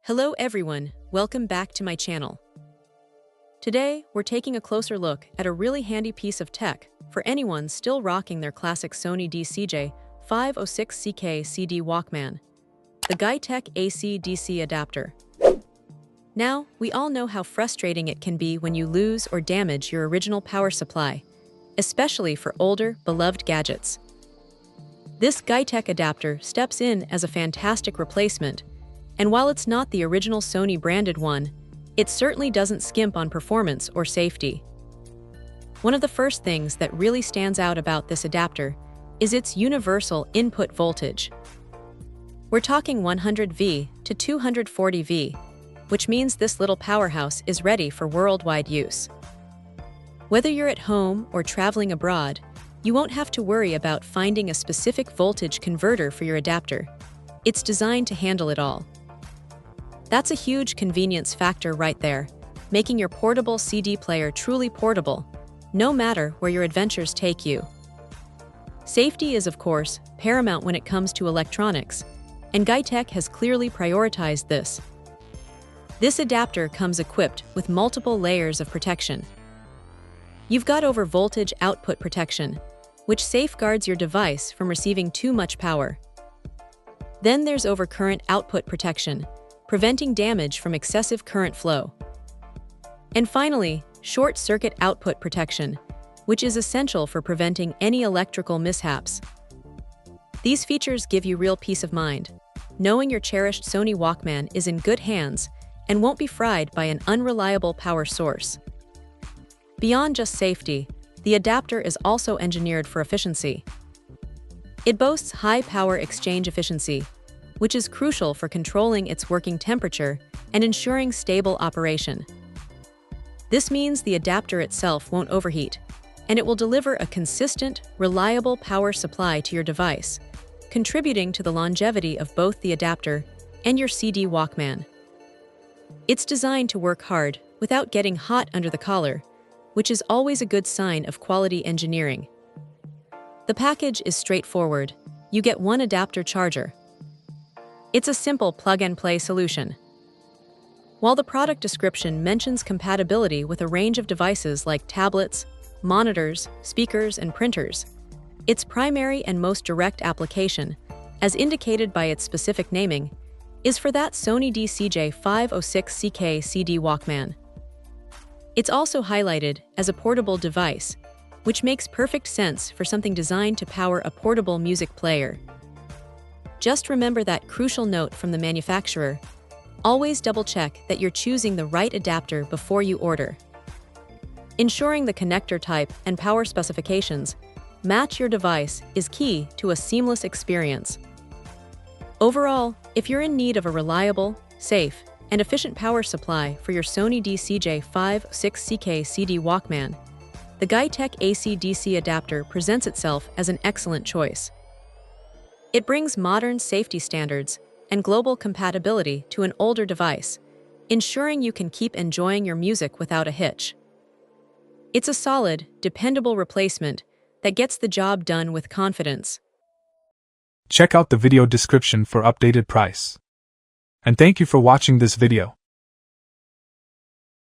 Hello everyone, welcome back to my channel. Today, we're taking a closer look at a really handy piece of tech for anyone still rocking their classic Sony D-CJ506CK CD Walkman, the Gytech AC-DC adapter. Now, we all know how frustrating it can be when you lose or damage your original power supply, especially for older, beloved gadgets. This Gytech adapter steps in as a fantastic replacement, and while it's not the original Sony-branded one, it certainly doesn't skimp on performance or safety. One of the first things that really stands out about this adapter is its universal input voltage. We're talking 100V to 240V, which means this little powerhouse is ready for worldwide use. Whether you're at home or traveling abroad, you won't have to worry about finding a specific voltage converter for your adapter. It's designed to handle it all. That's a huge convenience factor right there, making your portable CD player truly portable, no matter where your adventures take you. Safety is, of course, paramount when it comes to electronics, and Gytech has clearly prioritized this. This adapter comes equipped with multiple layers of protection. You've got over-voltage output protection, which safeguards your device from receiving too much power. Then there's over-current output protection, preventing damage from excessive current flow. And finally, short-circuit output protection, which is essential for preventing any electrical mishaps. These features give you real peace of mind, knowing your cherished Sony Walkman is in good hands and won't be fried by an unreliable power source. Beyond just safety, the adapter is also engineered for efficiency. It boasts high power exchange efficiency, which is crucial for controlling its working temperature and ensuring stable operation. This means the adapter itself won't overheat, and it will deliver a consistent, reliable power supply to your device, contributing to the longevity of both the adapter and your CD Walkman. It's designed to work hard without getting hot under the collar, which is always a good sign of quality engineering. The package is straightforward. You get one adapter charger. It's a simple plug-and-play solution. While the product description mentions compatibility with a range of devices like tablets, monitors, speakers, and printers, its primary and most direct application, as indicated by its specific naming, is for that Sony D-CJ506CK CD Walkman. It's also highlighted as a portable device, which makes perfect sense for something designed to power a portable music player. Just remember that crucial note from the manufacturer: always double-check that you're choosing the right adapter before you order. Ensuring the connector type and power specifications match your device is key to a seamless experience. Overall, if you're in need of a reliable, safe, and efficient power supply for your Sony D-CJ506CK CD Walkman, the Gytech AC-DC adapter presents itself as an excellent choice. It brings modern safety standards and global compatibility to an older device, ensuring you can keep enjoying your music without a hitch. It's a solid, dependable replacement that gets the job done with confidence. Check out the video description for updated price. And thank you for watching this video.